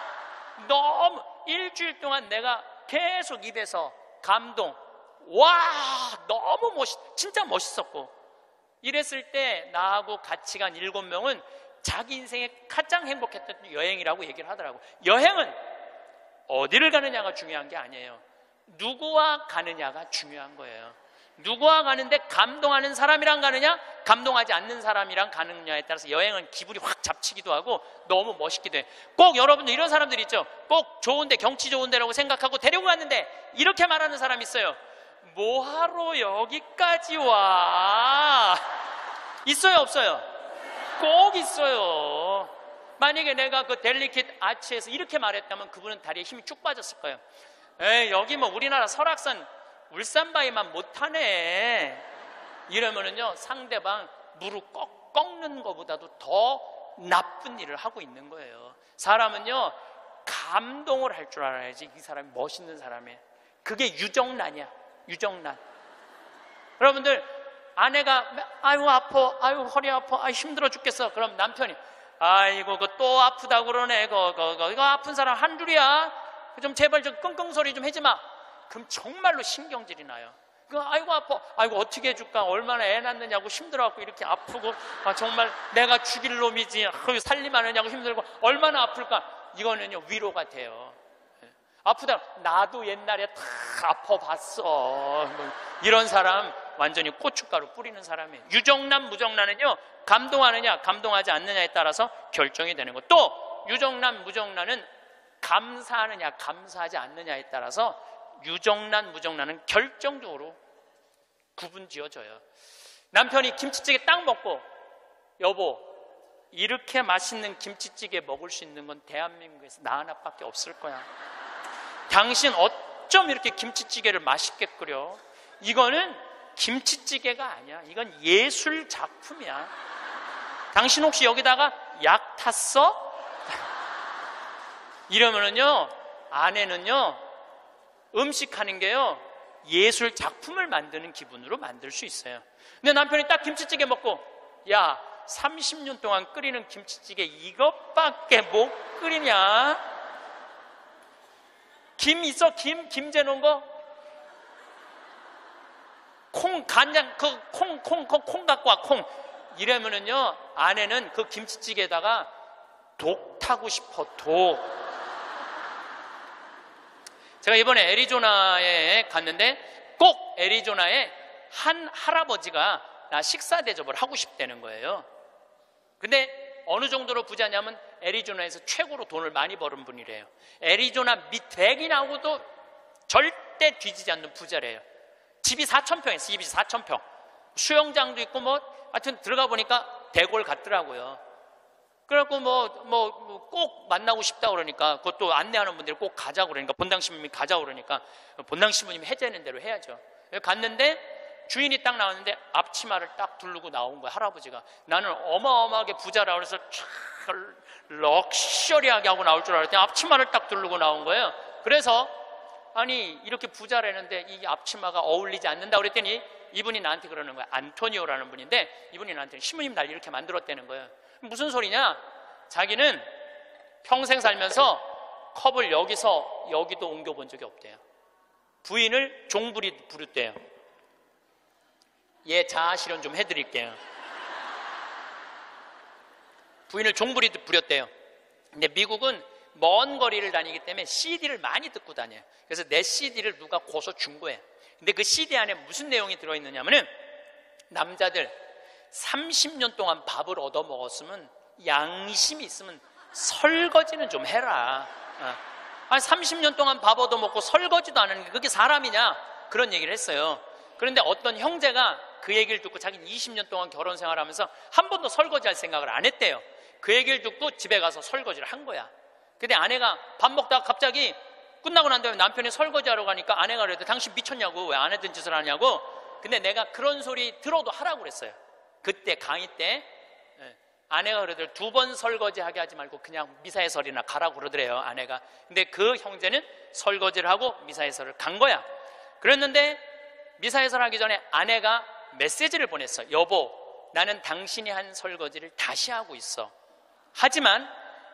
너무 일주일 동안 내가 계속 입에서 감동. 와, 너무 진짜 멋있었고. 이랬을 때 나하고 같이 간 7명은 자기 인생에 가장 행복했던 여행이라고 얘기를 하더라고. 여행은 어디를 가느냐가 중요한 게 아니에요. 누구와 가느냐가 중요한 거예요. 누구와 가는데 감동하는 사람이랑 가느냐, 감동하지 않는 사람이랑 가느냐에 따라서 여행은 기분이 확 잡치기도 하고 너무 멋있기도 해. 꼭 여러분들 이런 사람들 있죠. 꼭 좋은데, 경치 좋은 데라고 생각하고 데리고 갔는데 이렇게 말하는 사람 있어요. 뭐하러 여기까지 와? 있어요, 없어요? 꼭 있어요. 만약에 내가 그 델리킷 아치에서 이렇게 말했다면 그분은 다리에 힘이 쭉 빠졌을 거예요. 에이, 여기 뭐 우리나라 설악산 울산바위만 못하네. 이러면은요, 상대방 무릎 꺾는 것보다도 더 나쁜 일을 하고 있는 거예요. 사람은요, 감동을 할 줄 알아야지 이 사람이 멋있는 사람이에요. 그게 유정란이야. 유정란. 여러분들, 아내가 아이고 아파, 아이고 허리 아파, 아이 힘들어 죽겠어. 그럼 남편이 아이고 그거 또 아프다고 그러네. 이거 아픈 사람 한둘이야. 좀 제발 좀 끙끙 소리 좀 하지 마. 그럼 정말로 신경질이 나요. 아이고 아파, 아이고 어떻게 해줄까, 얼마나 애 낳느냐고 힘들어갖고 이렇게 아프고, 정말 내가 죽일 놈이지, 살림하느냐고 힘들고 얼마나 아플까. 이거는요 위로가 돼요. 아프다, 나도 옛날에 다 아파봤어. 이런 사람 완전히 고춧가루 뿌리는 사람이에요. 유정란 무정란은요 감동하느냐 감동하지 않느냐에 따라서 결정이 되는 거. 또 유정란 무정란은 감사하느냐 감사하지 않느냐에 따라서 유정란 무정란은 결정적으로 구분지어져요. 남편이 김치찌개 딱 먹고, 여보 이렇게 맛있는 김치찌개 먹을 수 있는 건 대한민국에서 나 하나밖에 없을 거야. 당신 어쩜 이렇게 김치찌개를 맛있게 끓여. 이거는 김치찌개가 아니야. 이건 예술 작품이야. 당신 혹시 여기다가 약 탔어? 이러면은요 아내는요 음식하는 게요 예술 작품을 만드는 기분으로 만들 수 있어요. 근데 남편이 딱 김치찌개 먹고, 야 30년 동안 끓이는 김치찌개 이것밖에 못 끓이냐? 김 있어? 김 재놓은 거? 콩, 간장, 콩 갖고 와, 콩. 이러면은요 아내는 그 김치찌개에다가 독 타고 싶어, 독. 제가 이번에 애리조나에 갔는데 꼭 애리조나에 한 할아버지가 나 식사 대접을 하고 싶다는 거예요. 근데 어느 정도로 부자냐면 애리조나에서 최고로 돈을 많이 버는 분이래요. 애리조나 밑대기 나오고도 절대 뒤지지 않는 부자래요. 집이 4,000평 있어요. 집이 4,000평. 수영장도 있고 하여튼 들어가 보니까 대골 같더라고요. 그래갖고 꼭 만나고 싶다 그러니까, 그것도 안내하는 분들이 꼭 가자고 그러니까, 본당 신부님이 가자고 그러니까 본당 신부님이 해제하는 대로 해야죠. 갔는데 주인이 딱 나왔는데 앞치마를 딱 두르고 나온 거야, 할아버지가. 나는 어마어마하게 부자라 그래서 럭셔리하게 하고 나올 줄 알았더니 앞치마를 딱 두르고 나온 거예요. 그래서 아니 이렇게 부자라는데 이 앞치마가 어울리지 않는다 그랬더니 이분이 나한테 그러는 거야. 안토니오라는 분인데 이분이 나한테 신부님 날 이렇게 만들었다는 거예요. 무슨 소리냐? 자기는 평생 살면서 컵을 여기서 여기도 옮겨본 적이 없대요. 부인을 종부리 부르대요. 예, 자아 실현 좀 해드릴게요. 부인을 종부리 부렸대요. 근데 미국은 먼 거리를 다니기 때문에 CD를 많이 듣고 다녀요. 그래서 내 CD를 누가 고서 준 거예요. 근데 그 CD 안에 무슨 내용이 들어있느냐면은, 남자들 30년 동안 밥을 얻어 먹었으면 양심이 있으면 설거지는 좀 해라. 아니 30년 동안 밥 얻어 먹고 설거지도 안 하는 게 그게 사람이냐? 그런 얘기를 했어요. 그런데 어떤 형제가 그 얘기를 듣고 자기는 20년 동안 결혼 생활하면서 한 번도 설거지할 생각을 안 했대요. 그 얘기를 듣고 집에 가서 설거지를 한 거야. 근데 아내가 밥 먹다가 갑자기 끝나고 난 다음에 남편이 설거지하러 가니까 아내가 그래도 당신 미쳤냐고, 왜 안 했던 짓을 하냐고. 근데 내가 그런 소리 들어도 하라고 그랬어요. 그때 강의 때 아내가 그러더래요. 2번 설거지하게 하지 말고 그냥 미사에설이나 가라고 그러더래요, 아내가. 근데 그 형제는 설거지를 하고 미사에설을 간 거야. 그랬는데 미사에설 하기 전에 아내가 메시지를 보냈어. 여보, 나는 당신이 한 설거지를 다시 하고 있어. 하지만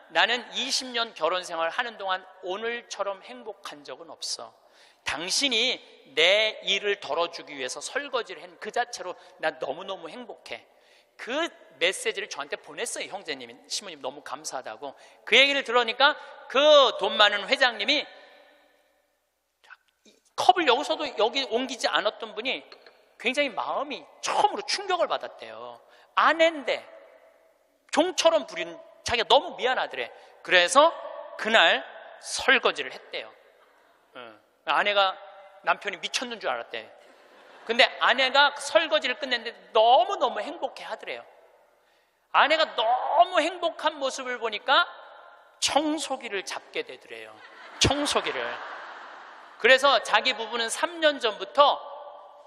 나는 20년 결혼 생활 하는 동안 오늘처럼 행복한 적은 없어. 당신이 내 일을 덜어주기 위해서 설거지를 한 그 자체로 난 너무너무 행복해. 그 메시지를 저한테 보냈어요, 형제님이. 신부님 너무 감사하다고. 그 얘기를 들으니까 그 돈 많은 회장님이 컵을 여기서도 여기 옮기지 않았던 분이 굉장히 마음이 처음으로 충격을 받았대요. 아내인데 종처럼 부린 자기가 너무 미안하더래. 그래서 그날 설거지를 했대요. 아내가 남편이 미쳤는 줄 알았대. 근데 아내가 설거지를 끝냈는데 너무너무 행복해 하더래요. 아내가 너무 행복한 모습을 보니까 청소기를 잡게 되더래요. 청소기를. 그래서 자기 부부는 3년 전부터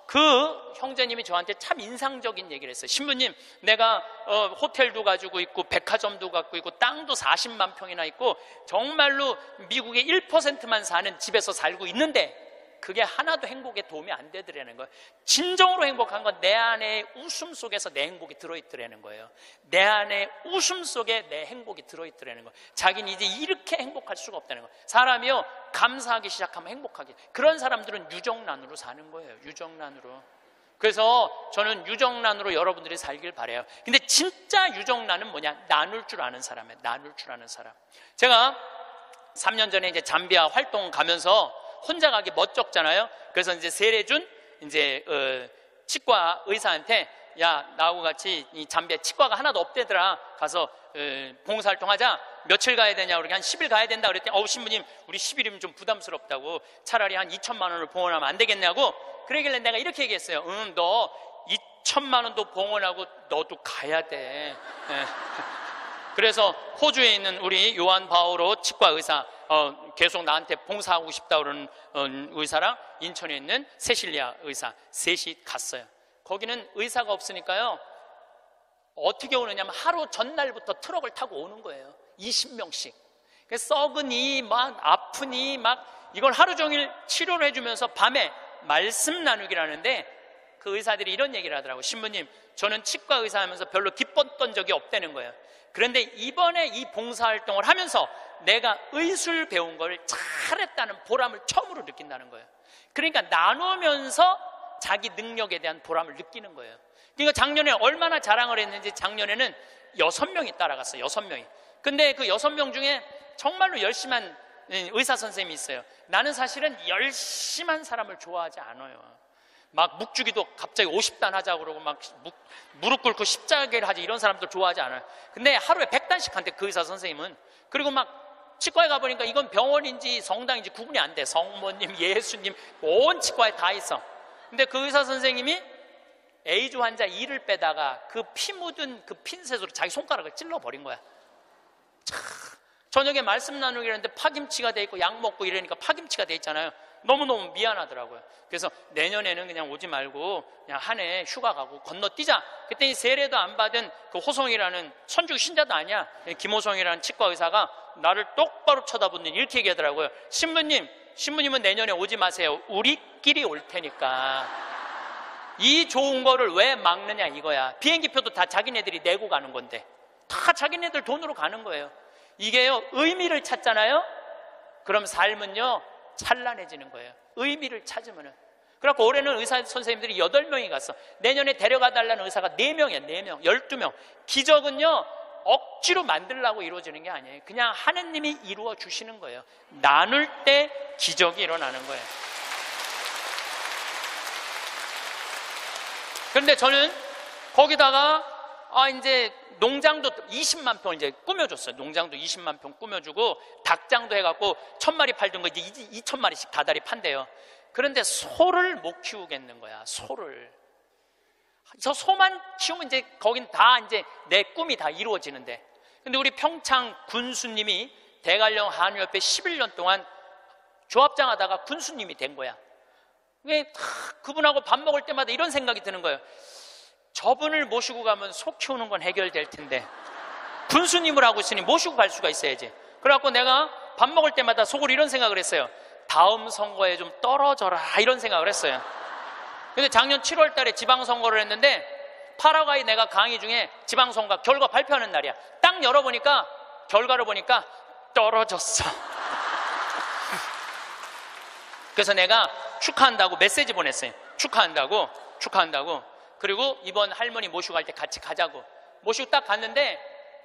그 형제님이 저한테 참 인상적인 얘기를 했어요. 신부님, 내가 호텔도 가지고 있고 백화점도 갖고 있고 땅도 40만 평이나 있고 정말로 미국의 1%만 사는 집에서 살고 있는데 그게 하나도 행복에 도움이 안 되더라는 거예요. 진정으로 행복한 건 내 안에 웃음 속에서 내 행복이 들어있더라는 거예요. 내 안에 웃음 속에 내 행복이 들어있더라는 거예요. 자기는 이제 이렇게 행복할 수가 없다는 거예요. 사람이요, 감사하기 시작하면 행복하게. 그런 사람들은 유정란으로 사는 거예요. 유정란으로. 그래서 저는 유정란으로 여러분들이 살길 바라요. 근데 진짜 유정란은 뭐냐? 나눌 줄 아는 사람이에요. 나눌 줄 아는 사람. 제가 3년 전에 이제 잠비아 활동 가면서 혼자 가기 멋쩍잖아요. 그래서 이제 세례준 이제 치과 의사한테, 야, 나하고 같이 이 잠비아 치과가 하나도 없대더라. 가서 봉사활동 하자. 며칠 가야 되냐? 그러니까 한 10일 가야 된다 그랬더니, 신부님, 우리 10일이면 좀 부담스럽다고, 차라리 한 2천만 원을 봉헌하면 안 되겠냐고. 그러길래 내가 이렇게 얘기했어요. 너 2천만 원도 봉헌하고 너도 가야 돼. 그래서 호주에 있는 우리 요한 바오로 치과 의사, 계속 나한테 봉사하고 싶다 그러는 의사랑 인천에 있는 세실리아 의사 셋이 갔어요. 거기는 의사가 없으니까요, 어떻게 오느냐면 하루 전날부터 트럭을 타고 오는 거예요. 20명씩. 썩으니 막 아프니 막 이걸 하루 종일 치료를 해주면서 밤에 말씀 나누기라는데, 그 의사들이 이런 얘기를 하더라고요. 신부님, 저는 치과 의사 하면서 별로 기뻤던 적이 없다는 거예요. 그런데 이번에 이 봉사활동을 하면서 내가 의술 배운 걸 잘했다는 보람을 처음으로 느낀다는 거예요. 그러니까 나누면서 자기 능력에 대한 보람을 느끼는 거예요. 그러니까 작년에 얼마나 자랑을 했는지, 작년에는 6명이 따라갔어요. 6명이. 근데 그 6명 중에 정말로 열심한 의사 선생님이 있어요. 나는 사실은 열심한 사람을 좋아하지 않아요. 막 묵주기도 갑자기 50단 하자고 그러고 막 무릎 꿇고 십자가를 하지, 이런 사람들 좋아하지 않아요. 근데 하루에 100단씩 한대, 그 의사 선생님은. 그리고 막 치과에 가보니까 이건 병원인지 성당인지 구분이 안 돼. 성모님, 예수님, 온 치과에 다 있어. 근데 그 의사 선생님이 에이즈 환자 이를 빼다가 그 피 묻은 그 핀셋으로 자기 손가락을 찔러버린 거야. 저녁에 말씀 나누기 했는데 파김치가 돼 있고 약 먹고 이러니까 파김치가 돼 있잖아요. 너무너무 미안하더라고요. 그래서 내년에는 그냥 오지 말고 그냥 한 해 휴가 가고 건너뛰자. 그랬더니 세례도 안 받은 그 호송이라는, 천주교 신자도 아니야, 김호송이라는 치과 의사가 나를 똑바로 쳐다보더니 이렇게 얘기하더라고요. 신부님은 내년에 오지 마세요. 우리끼리 올 테니까. 이 좋은 거를 왜 막느냐 이거야. 비행기표도 다 자기네들이 내고 가는 건데, 다 자기네들 돈으로 가는 거예요. 이게요, 의미를 찾잖아요. 그럼 삶은요 찬란해지는 거예요. 의미를 찾으면은. 그래갖고 올해는 의사 선생님들이 8명이 갔어. 내년에 데려가 달라는 의사가 4명이야. 4명, 12명. 기적은요 억지로 만들려고 이루어지는 게 아니에요. 그냥 하느님이 이루어 주시는 거예요. 나눌 때 기적이 일어나는 거예요. 그런데 저는 거기다가 이제 농장도 20만 평 이제 꾸며줬어요. 농장도 20만 평 꾸며주고 닭장도 해갖고 1000마리 팔던 거 이제 2000마리씩 다달이 판대요. 그런데 소를 못 키우겠는 거야. 소를. 저 소만 키우면 이제 거긴 다 이제 내 꿈이 다 이루어지는데. 근데 우리 평창 군수님이 대관령 한우협회 11년 동안 조합장 하다가 군수님이 된 거야. 그분하고 밥 먹을 때마다 이런 생각이 드는 거예요. 저분을 모시고 가면 소 키우는 건 해결될 텐데 군수님을 하고 있으니 모시고 갈 수가 있어야지. 그래갖고 내가 밥 먹을 때마다 속으로 이런 생각을 했어요. 다음 선거에 좀 떨어져라, 이런 생각을 했어요. 근데 작년 7월 달에 지방선거를 했는데 파라과이 내가 강의 중에 지방선거 결과 발표하는 날이야. 딱 열어보니까 결과를 보니까 떨어졌어. 그래서 내가 축하한다고 메시지 보냈어요. 축하한다고. 그리고 이번 할머니 모시고 갈 때 같이 가자고. 모시고 딱 갔는데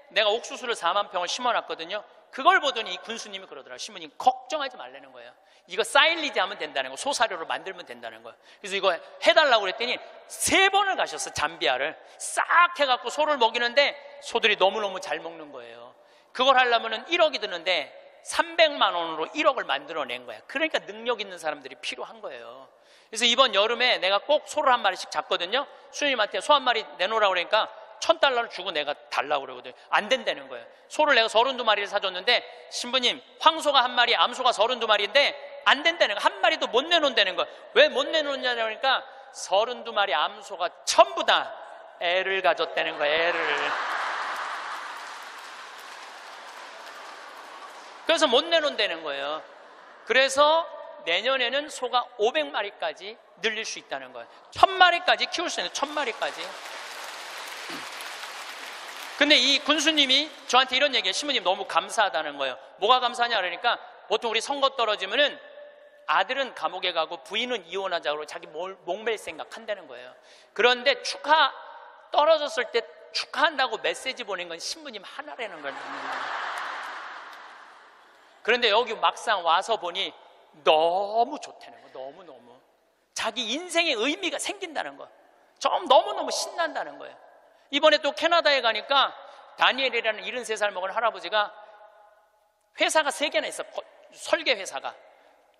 내가 옥수수를 4만 평을 심어놨거든요. 그걸 보더니 이 군수님이 그러더라고요. 신부님 걱정하지 말라는 거예요. 이거 사일리지 하면 된다는 거, 소사료로 만들면 된다는 거예요. 그래서 이거 해달라고 그랬더니 3번을 가셨어. 잠비아를 싹 해갖고 소를 먹이는데 소들이 너무너무 잘 먹는 거예요. 그걸 하려면 1억이 드는데 300만 원으로 1억을 만들어낸 거야. 그러니까 능력 있는 사람들이 필요한 거예요. 그래서 이번 여름에 내가 꼭 소를 한 마리씩 잡거든요. 수님한테 소 한 마리 내놓으라고 그러니까 $1000를 주고 내가 달라고 그러거든요. 안 된다는 거예요. 소를 내가 32마리를 사줬는데 신부님, 황소가 1마리, 암소가 32마리인데 안 된다는 거예요. 한 마리도 못 내놓는다는 거예요. 왜 못 내놓냐고 하니까 32마리 암소가 전부 다 애를 가졌다는 거예요. 애를. 그래서 못 내놓는다는 거예요. 그래서 내년에는 소가 500마리까지 늘릴 수 있다는 거예요. 1000마리까지 키울 수 있는 1000마리까지. 근데 이 군수님이 저한테 이런 얘기해요. 신부님 너무 감사하다는 거예요. 뭐가 감사하냐 그러니까 보통 우리 선거 떨어지면은 아들은 감옥에 가고 부인은 이혼하자고 자기 목맬 생각 한다는 거예요. 그런데 떨어졌을 때 축하한다고 메시지 보낸 건 신부님 하나라는 거예요. 그런데 여기 막상 와서 보니 너무 좋다는 거예요. 너무너무 자기 인생의 의미가 생긴다는 거예요. 좀 너무너무 신난다는 거예요. 이번에 또 캐나다에 가니까 다니엘이라는 73살 먹은 할아버지가 회사가 3개나 있어. 설계 회사가.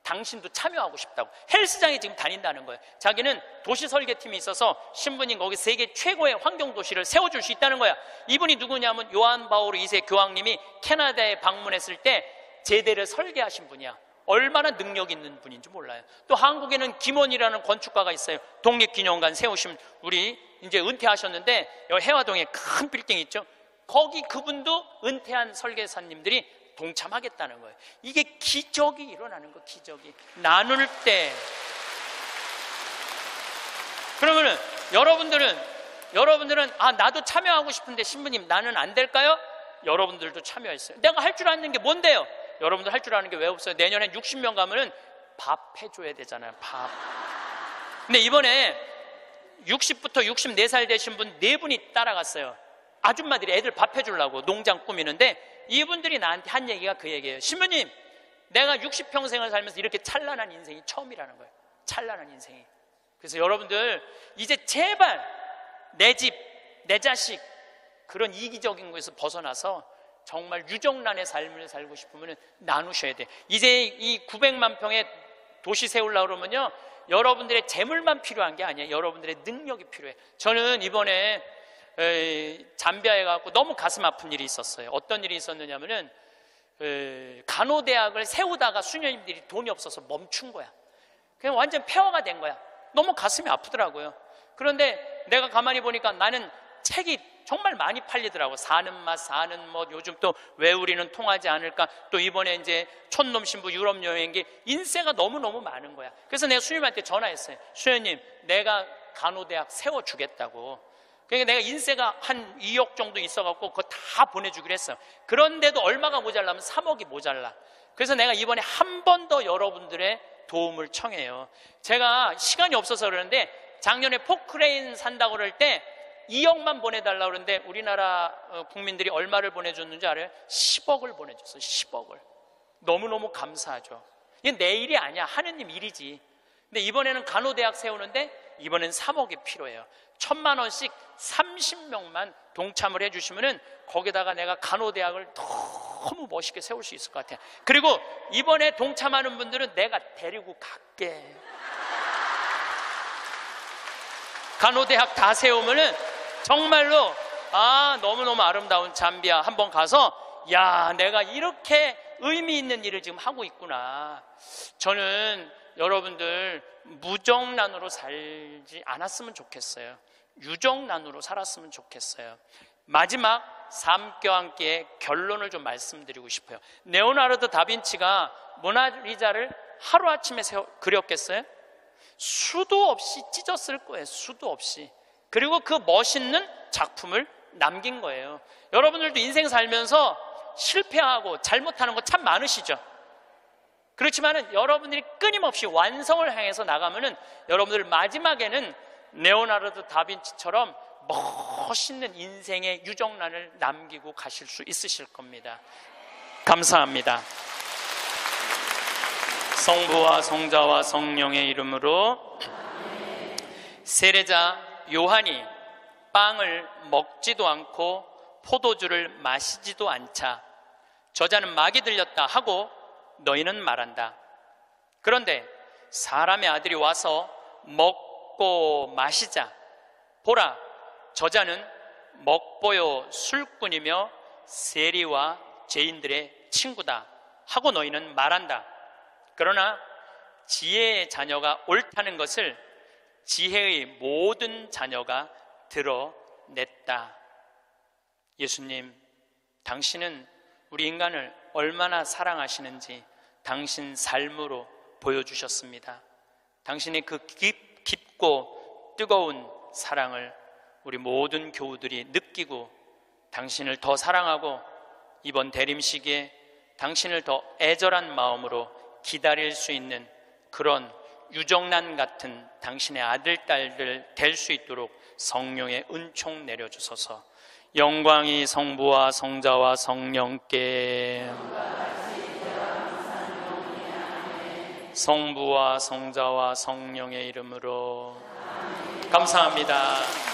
당신도 참여하고 싶다고 헬스장에 지금 다닌다는 거예요. 자기는 도시 설계팀이 있어서 신부님 거기 세계 최고의 환경도시를 세워줄 수 있다는 거야. 이분이 누구냐면 요한 바오로 2세 교황님이 캐나다에 방문했을 때 제대를 설계하신 분이야. 얼마나 능력 있는 분인지 몰라요. 또 한국에는 김원이라는 건축가가 있어요. 독립기념관 세우신 우리 이제 은퇴하셨는데 여기 해화동에 큰 빌딩 있죠. 거기 그분도 은퇴한 설계사님들이 동참하겠다는 거예요. 이게 기적이 일어나는 거예요. 기적이 나눌 때. 그러면은 여러분들은 나도 참여하고 싶은데 신부님 나는 안 될까요? 여러분들도 참여했어요. 내가 할 줄 아는 게 뭔데요? 여러분들 할 줄 아는 게 왜 없어요? 내년에 60명 가면은 밥 해줘야 되잖아요. 밥. 근데 이번에 60부터 64살 되신 분 4분이 따라갔어요. 아줌마들이 애들 밥 해주려고 농장 꾸미는데 이분들이 나한테 한 얘기가 그 얘기예요. 신부님, 내가 60평생을 살면서 이렇게 찬란한 인생이 처음이라는 거예요. 찬란한 인생이. 그래서 여러분들 이제 제발 내 집, 내 자식 그런 이기적인 것에서 벗어나서 정말 유정란의 삶을 살고 싶으면 나누셔야 돼. 이제 이 900만 평의 도시 세우려고 그러면요, 여러분들의 재물만 필요한 게 아니에요. 여러분들의 능력이 필요해. 저는 이번에 잠비아에 가고 너무 가슴 아픈 일이 있었어요. 어떤 일이 있었느냐면은 간호대학을 세우다가 수녀님들이 돈이 없어서 멈춘 거야. 그냥 완전 폐허가 된 거야. 너무 가슴이 아프더라고요. 그런데 내가 가만히 보니까 나는 책이 정말 많이 팔리더라고. 사는 맛, 사는 뭐, 요즘 또 왜 우리는 통하지 않을까, 또 이번에 이제 촌놈 신부 유럽 여행기, 인세가 너무너무 많은 거야. 그래서 내가 수녀님한테 전화했어요. 수녀님, 내가 간호대학 세워주겠다고. 그러니까 내가 인세가 한 2억 정도 있어갖고 그거 다 보내주기로 했어요. 그런데도 얼마가 모자라면 3억이 모자라. 그래서 내가 이번에 한 번 더 여러분들의 도움을 청해요. 제가 시간이 없어서 그러는데 작년에 포크레인 산다고 그럴 때 2억만 보내달라고 그러는데 우리나라 국민들이 얼마를 보내줬는지 알아요? 10억을 보내줬어요. 10억을. 너무너무 감사하죠. 이게 내 일이 아니야. 하느님 일이지. 근데 이번에는 간호대학 세우는데 이번엔 3억이 필요해요. 1000만 원씩 30명만 동참을 해주시면은 거기다가 내가 간호대학을 너무 멋있게 세울 수 있을 것 같아요. 그리고 이번에 동참하는 분들은 내가 데리고 갈게. 간호대학 다 세우면은 정말로 너무너무 아름다운 잠비아 한번 가서 내가 이렇게 의미 있는 일을 지금 하고 있구나. 저는 여러분들 무정란으로 살지 않았으면 좋겠어요. 유정란으로 살았으면 좋겠어요. 마지막 삶과 함께 결론을 좀 말씀드리고 싶어요. 레오나르도 다빈치가 모나리자를 하루아침에 그렸겠어요? 수도 없이 찢었을 거예요. 수도 없이. 그리고 그 멋있는 작품을 남긴 거예요. 여러분들도 인생 살면서 실패하고 잘못하는 거 참 많으시죠? 그렇지만은 여러분들이 끊임없이 완성을 향해서 나가면은 여러분들 마지막에는 레오나르도 다빈치처럼 멋있는 인생의 유정란을 남기고 가실 수 있으실 겁니다. 감사합니다. 성부와 성자와 성령의 이름으로. 세례자 요한이 빵을 먹지도 않고 포도주를 마시지도 않자 저자는 막이 들렸다 하고 너희는 말한다. 그런데 사람의 아들이 와서 먹고 마시자 보라, 저자는 먹보요 술꾼이며 세리와 죄인들의 친구다 하고 너희는 말한다. 그러나 지혜의 자녀가 옳다는 것을 지혜의 모든 자녀가 드러냈다. 예수님, 당신은 우리 인간을 얼마나 사랑하시는지 당신 삶으로 보여주셨습니다. 당신의 그 깊고 뜨거운 사랑을 우리 모든 교우들이 느끼고 당신을 더 사랑하고 이번 대림 시기에 당신을 더 애절한 마음으로 기다릴 수 있는 그런 유정란 같은 당신의 아들, 딸들 될 수 있도록 성령의 은총 내려주소서. 영광이 성부와 성자와 성령께, 성부와 성자와 성령의 이름으로 감사합니다.